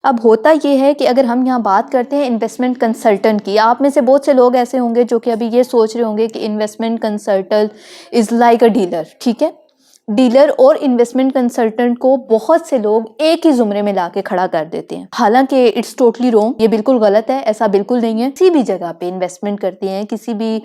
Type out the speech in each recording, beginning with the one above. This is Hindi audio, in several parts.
अब होता ये है कि अगर हम यहाँ बात करते हैं इन्वेस्टमेंट कंसल्टेंट की, आप में से बहुत से लोग ऐसे होंगे जो कि अभी ये सोच रहे होंगे कि investment consultant is like a dealer. ठीक है, डीलर और इन्वेस्टमेंट कंसल्टेंट को बहुत से लोग एक ही जुमरे में लाके खड़ा कर देते हैं, हालांकि इट्स टोटली रॉन्ग, ये बिल्कुल गलत है, ऐसा बिल्कुल नहीं है। किसी भी जगह पे इन्वेस्टमेंट करते हैं, किसी भी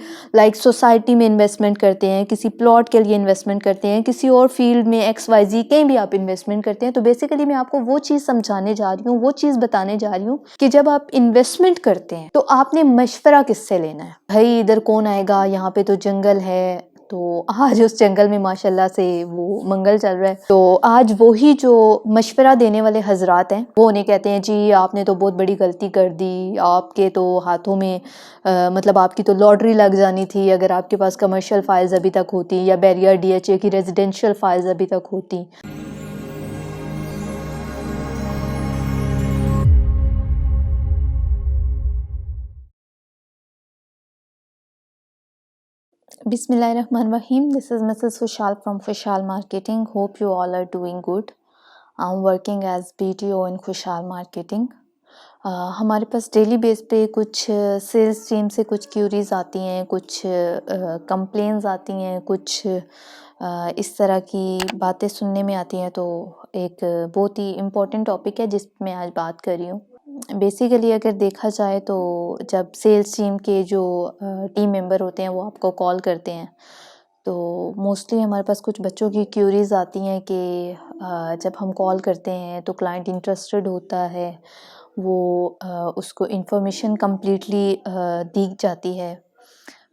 सोसाइटी में इन्वेस्टमेंट करते हैं, किसी प्लॉट के लिए इन्वेस्टमेंट करते हैं, किसी और फील्ड में XYZ कहीं भी आप इन्वेस्टमेंट करते हैं, तो बेसिकली मैं आपको वो चीज़ समझाने जा रही हूँ, वो चीज़ बताने जा रही हूँ कि जब आप इन्वेस्टमेंट करते हैं तो आपने मशवरा किससे लेना है। भाई इधर कौन आएगा, यहाँ पे तो जंगल है, तो आज उस जंगल में माशाल्लाह से वो मंगल चल रहा है, तो आज वही जो मशवरा देने वाले हजरात हैं वो उन्हें कहते हैं जी आपने तो बहुत बड़ी गलती कर दी, आपके तो हाथों में मतलब आपकी तो लॉटरी लग जानी थी अगर आपके पास कमर्शियल फाइल्स अभी तक होती या बैरियर DHA की रेजिडेंशियल फाइल्स अभी तक होती। Bismillahirrahmanirrahim. This is Mrs. Fushal from Fushal Marketing. Hope you all are doing good. I'm working as BTO in Fushal Marketing. हमारे पास डेली बेस पे कुछ सेल्स टीम से कुछ क्यूरीज आती हैं, कुछ कंप्लेंट्स आती हैं, कुछ इस तरह की बातें सुनने में आती हैं। तो एक बहुत ही इम्पोर्टेंट टॉपिक है जिस पे मैं आज बात कर रही हूँ। बेसिकली अगर देखा जाए तो जब सेल्स टीम के जो टीम मेंबर होते हैं वो आपको कॉल करते हैं, तो मोस्टली हमारे पास कुछ बच्चों की क्यूरीज आती हैं कि जब हम कॉल करते हैं तो क्लाइंट इंटरेस्टेड होता है, वो उसको इन्फॉर्मेशन कम्प्लीटली दी जाती है,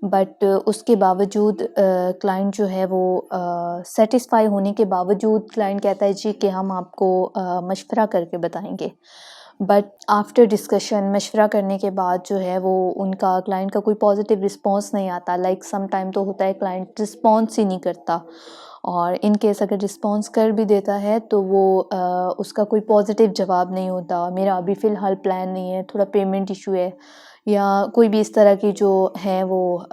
बट उसके बावजूद क्लाइंट जो है वो सेटिस्फाई होने के बावजूद क्लाइंट कहता है जी कि हम आपको मशवरा करके बताएंगे। बट आफ्टर डिस्कशन मशवरा करने के बाद जो है वो उनका क्लाइंट का कोई पॉजिटिव रिस्पॉन्स नहीं आता। लाइक सम टाइम तो होता है क्लाइंट रिस्पॉन्स ही नहीं करता, और इन केस अगर रिस्पॉन्स कर भी देता है तो वो उसका कोई पॉजिटिव जवाब नहीं होता, मेरा अभी फ़िलहाल प्लान नहीं है, थोड़ा पेमेंट इशू है, या कोई भी इस तरह की जो है वो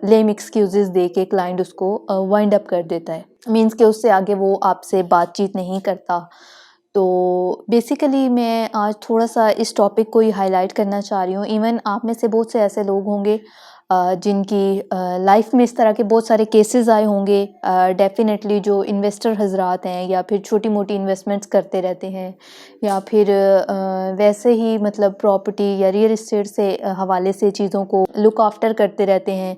लेम एक्सक्यूज़ेस दे के क्लाइंट उसको वाइंड अप कर देता है। मीन्स कि उससे आगे वो आपसे बातचीत नहीं करता। तो बेसिकली मैं आज थोड़ा सा इस टॉपिक को ही हाईलाइट करना चाह रही हूँ। इवन आप में से बहुत से ऐसे लोग होंगे जिनकी लाइफ में इस तरह के बहुत सारे केसेस आए होंगे। डेफिनेटली जो इन्वेस्टर हजरात हैं या फिर छोटी मोटी इन्वेस्टमेंट्स करते रहते हैं, या फिर वैसे ही मतलब प्रॉपर्टी या रियल इस्टेट से हवाले से चीज़ों को लुक आफ्टर करते रहते हैं।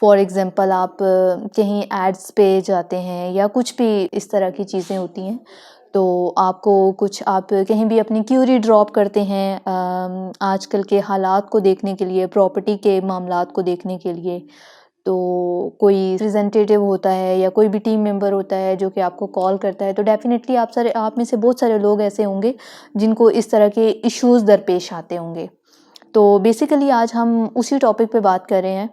फॉर एग्ज़ाम्पल आप कहीं एड्स पे जाते हैं या कुछ भी इस तरह की चीज़ें होती हैं, तो आपको कुछ आप कहीं भी अपनी क्यूरी ड्रॉप करते हैं आजकल के हालात को देखने के लिए, प्रॉपर्टी के मामलात को देखने के लिए। तो कोई रिप्रेजेंटेटिव होता है या कोई भी टीम मेंबर होता है जो कि आपको कॉल करता है, तो डेफिनेटली आप में से बहुत सारे लोग ऐसे होंगे जिनको इस तरह के इश्यूज़ दरपेश आते होंगे। तो बेसिकली आज हम उसी टॉपिक पे बात कर रहे हैं,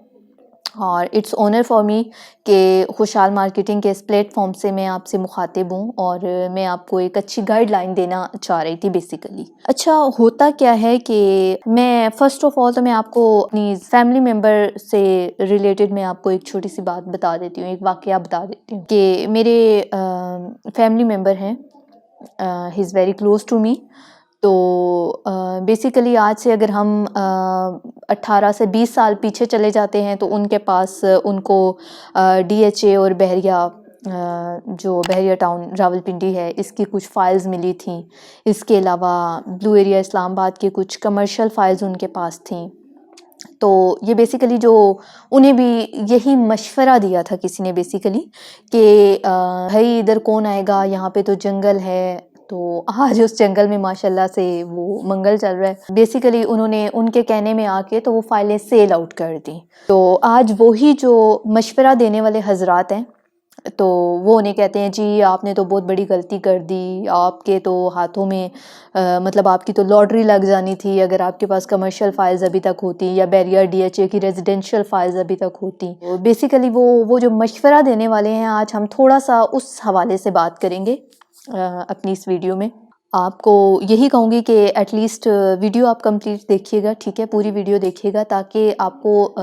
और इट्स ऑनर फॉर मी कि खुशहाल मार्केटिंग के इस प्लेटफॉर्म से मैं आपसे मुखातिब हूँ, और मैं आपको एक अच्छी गाइडलाइन देना चाह रही थी बेसिकली। अच्छा, होता क्या है कि मैं फ़र्स्ट ऑफ ऑल तो मैं आपको अपनी फैमिली मेम्बर से रिलेटेड मैं आपको एक छोटी सी बात बता देती हूँ, एक वाक़या बता देती हूँ कि मेरे फैमिली मेम्बर हैं, he is very close to me. तो बेसिकली आज से अगर हम 18 से 20 साल पीछे चले जाते हैं तो उनके पास उनको DHA और बहरिया जो बहरिया टाउन रावलपिंडी है इसकी कुछ फ़ाइल्स मिली थी। इसके अलावा ब्लू एरिया इस्लामाबाद की कुछ कमर्शियल फ़ाइल्स उनके पास थी। तो ये बेसिकली जो उन्हें भी यही मशवरा दिया था किसी ने बेसिकली कि भाई इधर कौन आएगा, यहाँ पे तो जंगल है, तो आज उस जंगल में माशाल्लाह से वो मंगल चल रहा है। बेसिकली उन्होंने उनके कहने में आके तो वो फाइलें सेल आउट कर दी। तो आज वही जो मशवरा देने वाले हजरात हैं, तो वो उन्हें कहते हैं जी आपने तो बहुत बड़ी गलती कर दी, आपके तो हाथों में मतलब आपकी तो लॉटरी लग जानी थी अगर आपके पास कमर्शियल फाइल्स अभी तक होती या बैरियर DHA की रेजिडेंशियल फाइल्स अभी तक होती। तो बेसिकली वो जो मशवरा देने वाले हैं, आज हम थोड़ा सा उस हवाले से बात करेंगे अपनी इस वीडियो में। आपको यही कहूँगी कि एटलीस्ट वीडियो आप कंप्लीट देखिएगा, ठीक है, पूरी वीडियो देखिएगा, ताकि आपको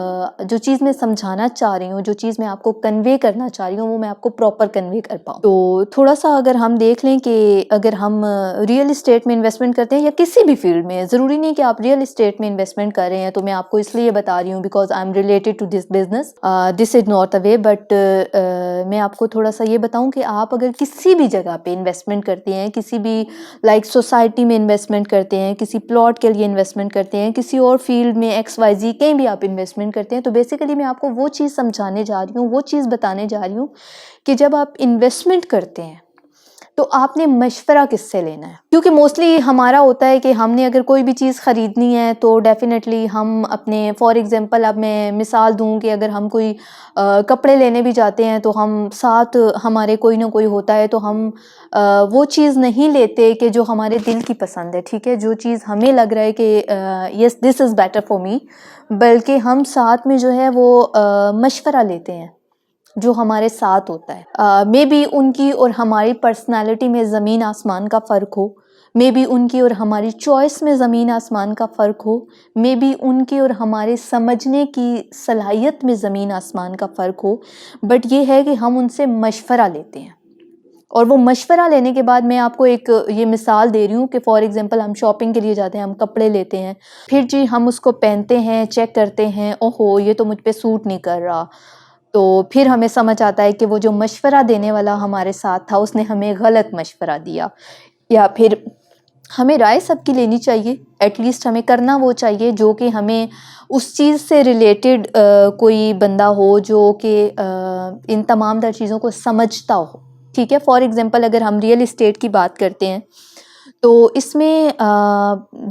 जो चीज़ मैं समझाना चाह रही हूँ, जो चीज़ मैं आपको कन्वे करना चाह रही हूँ, वो मैं आपको प्रॉपर कन्वे कर पाऊँ। तो थोड़ा सा अगर हम देख लें कि अगर हम रियल इस्टेट में इन्वेस्टमेंट करते हैं या किसी भी फील्ड में, ज़रूरी नहीं कि आप रियल इस्टेट में इन्वेस्टमेंट कर रहे हैं, तो मैं आपको इसलिए बता रही हूँ because I am related to this business, this is not a way, but मैं आपको थोड़ा सा ये बताऊँ कि आप अगर किसी भी जगह पे इन्वेस्टमेंट करते हैं, किसी भी लाइक सोसाइटी में इन्वेस्टमेंट करते हैं, किसी प्लॉट के लिए इन्वेस्टमेंट करते हैं, किसी और फील्ड में XYZ कहीं भी आप इन्वेस्टमेंट करते हैं, तो बेसिकली मैं आपको वो चीज़ समझाने जा रही हूँ, वो चीज़ बताने जा रही हूँ कि जब आप इन्वेस्टमेंट करते हैं तो आपने मशवरा किससे लेना है। क्योंकि मोस्टली हमारा होता है कि हमने अगर कोई भी चीज़ ख़रीदनी है तो डेफिनेटली हम अपने, फॉर एग्ज़ाम्पल अब मैं मिसाल दूं कि अगर हम कोई कपड़े लेने भी जाते हैं तो हम साथ हमारे कोई ना कोई होता है, तो हम वो चीज़ नहीं लेते कि जो हमारे दिल की पसंद है, ठीक है, जो चीज़ हमें लग रहा है कि yes this is better for me, बल्कि हम साथ में जो है वो मशवरा लेते हैं जो हमारे साथ होता है। मे बी उनकी और हमारी पर्सनालिटी में ज़मीन आसमान का फ़र्क हो, मे बी उनकी और हमारी चॉइस में ज़मीन आसमान का फ़र्क हो, मे बी उनकी और हमारे समझने की सलाहियत में ज़मीन आसमान का फ़र्क हो, बट ये है कि हम उनसे मशवरा लेते हैं। और वो मशवरा लेने के बाद मैं आपको एक ये मिसाल दे रही हूँ कि फॉर एग्ज़ाम्पल हम शॉपिंग के लिए जाते हैं, हम कपड़े लेते हैं, फिर जी हम उसको पहनते हैं, चेक करते हैं, ओहो ये तो मुझ पे सूट नहीं कर रहा, तो फिर हमें समझ आता है कि वो जो मशवरा देने वाला हमारे साथ था उसने हमें गलत मशवरा दिया, या फिर हमें राय सबकी लेनी चाहिए, एटलीस्ट हमें करना वो चाहिए जो कि हमें उस चीज़ से रिलेटेड कोई बंदा हो जो कि इन तमाम तर चीज़ों को समझता हो, ठीक है। फॉर एग्ज़ाम्पल अगर हम रियल इस्टेट की बात करते हैं तो इसमें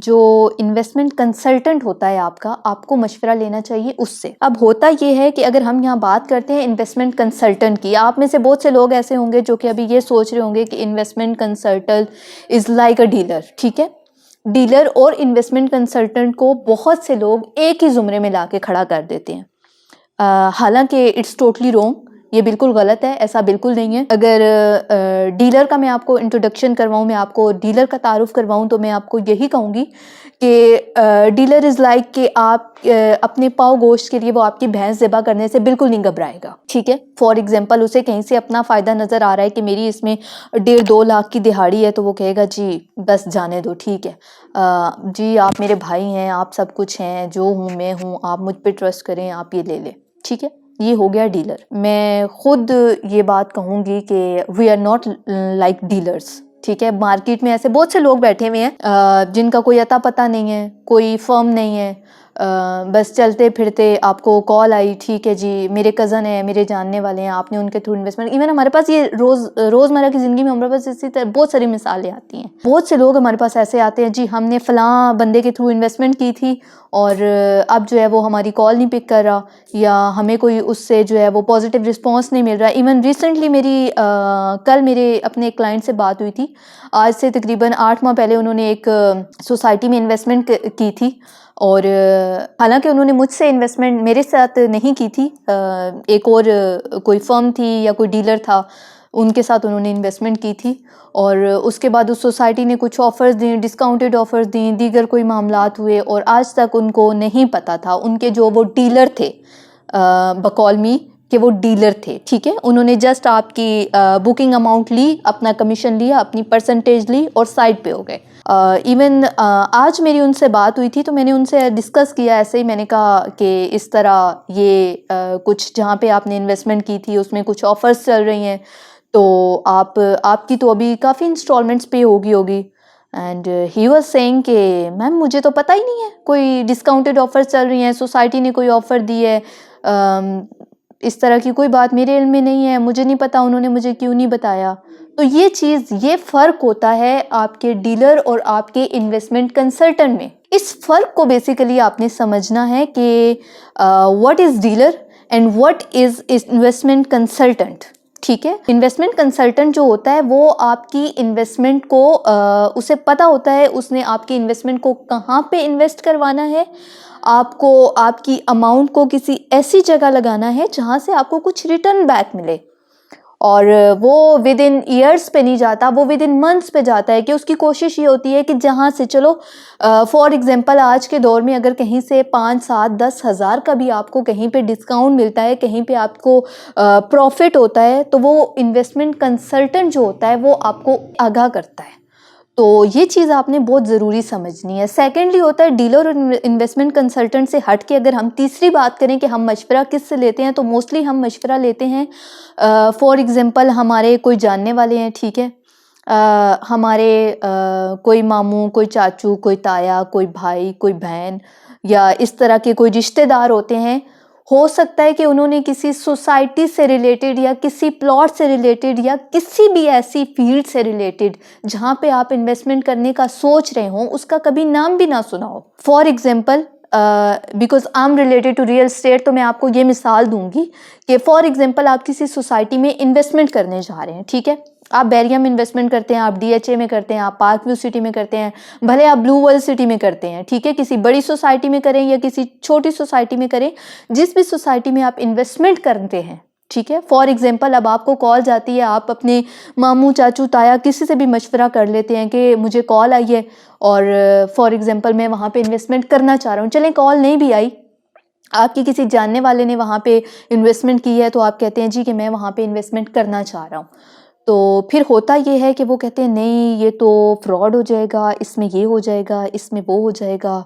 जो इन्वेस्टमेंट कंसल्टेंट होता है आपका, आपको मशवरा लेना चाहिए उससे। अब होता ये है कि अगर हम यहाँ बात करते हैं इन्वेस्टमेंट कंसल्टेंट की, आप में से बहुत से लोग ऐसे होंगे जो कि अभी ये सोच रहे होंगे कि investment consultant is like a dealer, ठीक है। डीलर और इन्वेस्टमेंट कंसल्टेंट को बहुत से लोग एक ही ज़ुमरे में ला के खड़ा कर देते हैं, हालांकि इट्स टोटली रॉन्ग, ये बिल्कुल गलत है, ऐसा बिल्कुल नहीं है। अगर डीलर का मैं आपको इंट्रोडक्शन करवाऊँ, मैं आपको डीलर का तारुफ करवाऊँ, तो मैं आपको यही कहूँगी कि डीलर इज़ लाइक कि आप अपने पाव गोश्त के लिए वो आपकी भैंस ज़िबा करने से बिल्कुल नहीं घबराएगा, ठीक है। फॉर एग्जांपल उसे कहीं से अपना फ़ायदा नज़र आ रहा है कि मेरी इसमें 1.5-2 लाख की दिहाड़ी है, तो वो कहेगा जी बस जाने दो, ठीक है, जी आप मेरे भाई हैं, आप सब कुछ हैं, जो हूँ मैं हूँ, आप मुझ पर ट्रस्ट करें, आप ये ले लें, ठीक है। ये हो गया डीलर। मैं खुद ये बात कहूँगी कि we are not like dealers, ठीक है। मार्केट में ऐसे बहुत से लोग बैठे हुए हैं जिनका कोई अता पता नहीं है, कोई फर्म नहीं है, बस चलते फिरते आपको कॉल आई, ठीक है जी मेरे कज़न है, मेरे जानने वाले हैं, आपने उनके थ्रू इन्वेस्टमेंट, इवन हमारे पास ये रोज़मर्रा की ज़िंदगी में हमारे पास इसी तरह बहुत सारी मिसालें आती हैं। बहुत से लोग हमारे पास ऐसे आते हैं, जी हमने फ़लाँ बंदे के थ्रू इन्वेस्टमेंट की थी और अब जो है वो हमारी कॉल नहीं पिक कर रहा, या हमें कोई उससे जो है वो पॉजिटिव रिस्पॉन्स नहीं मिल रहा। इवन रिसेंटली मेरी कल मेरे अपने एक क्लाइंट से बात हुई थी, आज से तकरीबन 8 माह पहले उन्होंने एक सोसाइटी में इन्वेस्टमेंट की थी, और हालांकि उन्होंने मुझसे इन्वेस्टमेंट मेरे साथ नहीं की थी, एक और कोई फर्म थी या कोई डीलर था उनके साथ उन्होंने इन्वेस्टमेंट की थी, और उसके बाद उस सोसाइटी ने कुछ ऑफ़र्स दी, डिस्काउंटेड ऑफ़र्स दी, दीगर कोई मामलात हुए, और आज तक उनको नहीं पता था, उनके जो वो डीलर थे बकौल मी कि वो डीलर थे, ठीक है। उन्होंने जस्ट आपकी बुकिंग अमाउंट ली, अपना कमीशन लिया, अपनी परसेंटेज ली और साइड पे हो गए। इवन आज मेरी उनसे बात हुई थी तो मैंने उनसे डिस्कस किया, ऐसे ही मैंने कहा कि इस तरह ये कुछ जहाँ पे आपने इन्वेस्टमेंट की थी उसमें कुछ ऑफ़र्स चल रही हैं, तो आपकी तो अभी काफ़ी इंस्टॉलमेंट्स पे होगी, एंड ही वाज सेइंग कि मैम मुझे तो पता ही नहीं है कोई डिस्काउंटेड ऑफ़र्स चल रही हैं, सोसाइटी ने कोई ऑफ़र दी है, इस तरह की कोई बात मेरे इल्म में नहीं है, मुझे नहीं पता, उन्होंने मुझे क्यों नहीं बताया। तो ये चीज़, ये फ़र्क होता है आपके डीलर और आपके इन्वेस्टमेंट कंसल्टेंट में। इस फ़र्क को बेसिकली आपने समझना है कि what is dealer and what is investment consultant, ठीक है। इन्वेस्टमेंट कंसल्टेंट जो होता है वो आपकी इन्वेस्टमेंट को उसे पता होता है उसने आपकी इन्वेस्टमेंट को कहाँ पे इन्वेस्ट करवाना है, आपको आपकी अमाउंट को किसी ऐसी जगह लगाना है जहाँ से आपको कुछ रिटर्न बैक मिले, और वो विद इन ईयर्स पे नहीं जाता, वो विद इन मंथ्स पे जाता है कि उसकी कोशिश ये होती है कि जहाँ से चलो फॉर एग्जांपल आज के दौर में अगर कहीं से 5, 7, 10 हज़ार का भी आपको कहीं पे डिस्काउंट मिलता है, कहीं पे आपको प्रॉफिट होता है, तो वो इन्वेस्टमेंट कंसल्टेंट जो होता है वो आपको आगाह करता है। तो ये चीज़ आपने बहुत ज़रूरी समझनी है। सेकेंडली होता है डीलर और इन्वेस्टमेंट कंसल्टेंट से हट के अगर हम तीसरी बात करें कि हम मशवरा किससे लेते हैं, तो मोस्टली हम मशवरा लेते हैं फॉर एग्ज़ाम्पल हमारे कोई जानने वाले हैं, ठीक है, हमारे कोई मामू, कोई चाचू, कोई ताया, कोई भाई, कोई बहन या इस तरह के कोई रिश्तेदार होते हैं। हो सकता है कि उन्होंने किसी सोसाइटी से रिलेटेड या किसी प्लॉट से रिलेटेड या किसी भी ऐसी फील्ड से रिलेटेड जहाँ पे आप इन्वेस्टमेंट करने का सोच रहे हो उसका कभी नाम भी ना सुना हो। For example because I am related to real estate, तो मैं आपको ये मिसाल दूंगी कि फॉर एग्जाम्पल आप किसी सोसाइटी में इन्वेस्टमेंट करने जा रहे हैं, ठीक है, आप बैरिया में इन्वेस्टमेंट करते हैं, आप DHA में करते हैं, आप पार्क व्यू सिटी में करते हैं, भले आप ब्लू वर्ल्ड सिटी में करते हैं, ठीक है, किसी बड़ी सोसाइटी में करें या किसी छोटी सोसाइटी में करें, जिस भी सोसाइटी में आप इन्वेस्टमेंट करते हैं, ठीक है, फॉर एग्जांपल अब आपको कॉल जाती है, आप अपने मामू, चाचू, ताया किसी से भी मशवरा कर लेते हैं कि मुझे कॉल आई है और फॉर एग्जांपल मैं वहाँ पे इन्वेस्टमेंट करना चाह रहा हूँ। चलें कॉल नहीं भी आई, आपकी किसी जानने वाले ने वहाँ पे इन्वेस्टमेंट की है, तो आप कहते हैं जी कि मैं वहाँ पे इन्वेस्टमेंट करना चाह रहा हूँ। तो फिर होता ये है कि वो कहते हैं नहीं ये तो फ्रॉड हो जाएगा, इसमें ये हो जाएगा, इसमें वो हो जाएगा,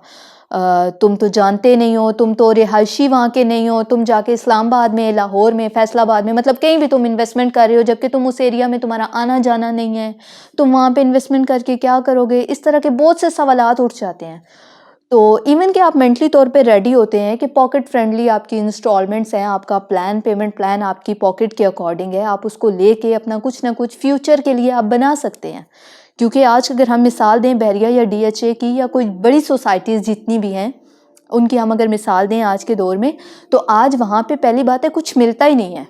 तुम तो जानते नहीं हो, तुम तो रिहायशी वहाँ के नहीं हो, तुम जाके इस्लामाबाद में, लाहौर में, फैसलाबाद में, मतलब कहीं भी तुम इन्वेस्टमेंट कर रहे हो जबकि तुम उस एरिया में तुम्हारा आना जाना नहीं है, तुम वहाँ पे इन्वेस्टमेंट करके क्या करोगे। इस तरह के बहुत से सवालात उठ जाते हैं। तो इवन कि आप मेंटली तौर पे रेडी होते हैं कि पॉकेट फ्रेंडली आपकी इंस्टॉलमेंट्स हैं, आपका प्लान, पेमेंट प्लान आपकी पॉकेट के अकॉर्डिंग है, आप उसको लेके अपना कुछ ना कुछ फ्यूचर के लिए आप बना सकते हैं। क्योंकि आज अगर हम मिसाल दें बैरिया या DHA की या कोई बड़ी सोसाइटीज़ जितनी भी हैं उनकी हम अगर मिसाल दें आज के दौर में, तो आज वहाँ पे पहली बात है कुछ मिलता ही नहीं है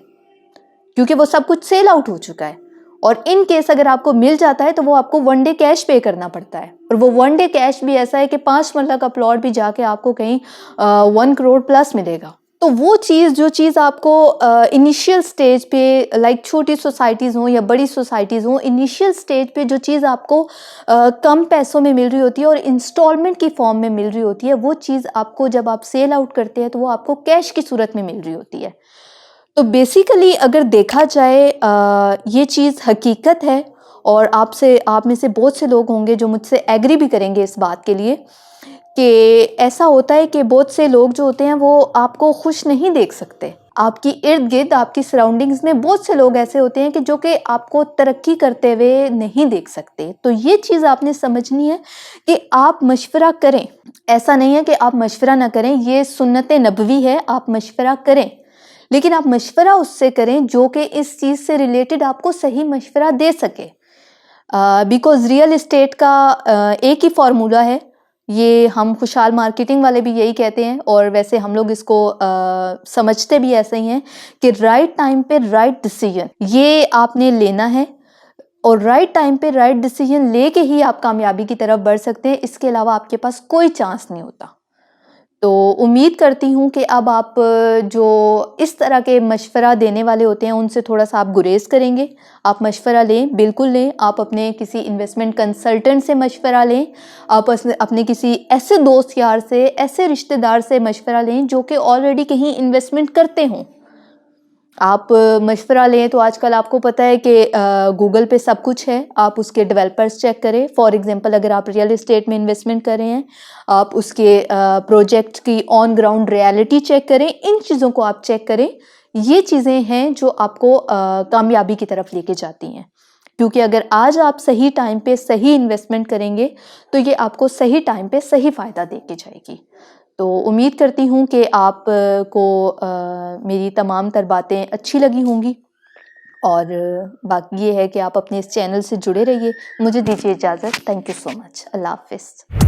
क्योंकि वो सब कुछ सेल आउट हो चुका है। और इन केस अगर आपको मिल जाता है तो वो आपको 1 डे कैश पे करना पड़ता है, और वो 1 डे कैश भी ऐसा है कि 5 मरला का प्लॉट भी जाके आपको कहीं 1 करोड़ प्लस मिलेगा। तो वो चीज़ जो चीज़ आपको इनिशियल स्टेज पे लाइक छोटी सोसाइटीज़ हों या बड़ी सोसाइटीज़ हों, इनिशियल स्टेज पे जो चीज़ आपको कम पैसों में मिल रही होती है और इंस्टॉलमेंट की फॉर्म में मिल रही होती है, वो चीज़ आपको जब आप सेल आउट करते हैं तो वो आपको कैश की सूरत में मिल रही होती है। तो बेसिकली अगर देखा जाए ये चीज़ हकीकत है, और आप में से बहुत से लोग होंगे जो मुझसे एग्री भी करेंगे इस बात के लिए कि ऐसा होता है कि बहुत से लोग जो होते हैं वो आपको खुश नहीं देख सकते। आपकी इर्द गिर्द, आपकी सराउंडिंग्स में बहुत से लोग ऐसे होते हैं कि जो कि आपको तरक्की करते हुए नहीं देख सकते। तो ये चीज़ आपने समझनी है कि आप मशवरा करें, ऐसा नहीं है कि आप मशवरा ना करें, ये सुन्नत नबवी है, आप मशवरा करें, लेकिन आप मशवरा उससे करें जो कि इस चीज़ से रिलेटेड आपको सही मशवरा दे सके। बिकॉज़ रियल एस्टेट का एक ही फार्मूला है, ये हम खुशहाल मार्केटिंग वाले भी यही कहते हैं, और वैसे हम लोग इसको समझते भी ऐसे ही हैं कि राइट टाइम पे राइट डिसीजन ये आपने लेना है, और राइट टाइम पे राइट डिसीजन लेके ही आप कामयाबी की तरफ बढ़ सकते हैं। इसके अलावा आपके पास कोई चांस नहीं होता। तो उम्मीद करती हूँ कि अब आप जो इस तरह के मशवरा देने वाले होते हैं उनसे थोड़ा-सा आप गुरेज़ करेंगे। आप मशवरा लें, बिल्कुल लें। आप अपने किसी इन्वेस्टमेंट कंसल्टेंट से मशवरा लें। आप अपने किसी ऐसे दोस्त यार से, ऐसे रिश्तेदार से मशवरा लें जो कि ऑलरेडी कहीं इन्वेस्टमेंट करते हों। आप मशवरा लें तो आजकल आपको पता है कि गूगल पे सब कुछ है, आप उसके डेवलपर्स चेक करें। फॉर एग्जांपल अगर आप रियल एस्टेट में इन्वेस्टमेंट कर रहे हैं, आप उसके प्रोजेक्ट की ऑन ग्राउंड रियलिटी चेक करें, इन चीज़ों को आप चेक करें। ये चीज़ें हैं जो आपको कामयाबी की तरफ लेके जाती हैं, क्योंकि अगर आज आप सही टाइम पे सही इन्वेस्टमेंट करेंगे तो ये आपको सही टाइम पे सही फ़ायदा दे के जाएगी। तो उम्मीद करती हूँ कि आप को मेरी तमाम तर बातें अच्छी लगी होंगी, और बाकी ये है कि आप अपने इस चैनल से जुड़े रहिए। मुझे दीजिए इजाज़त। Thank you so much. अल्लाह हाफ़िज़।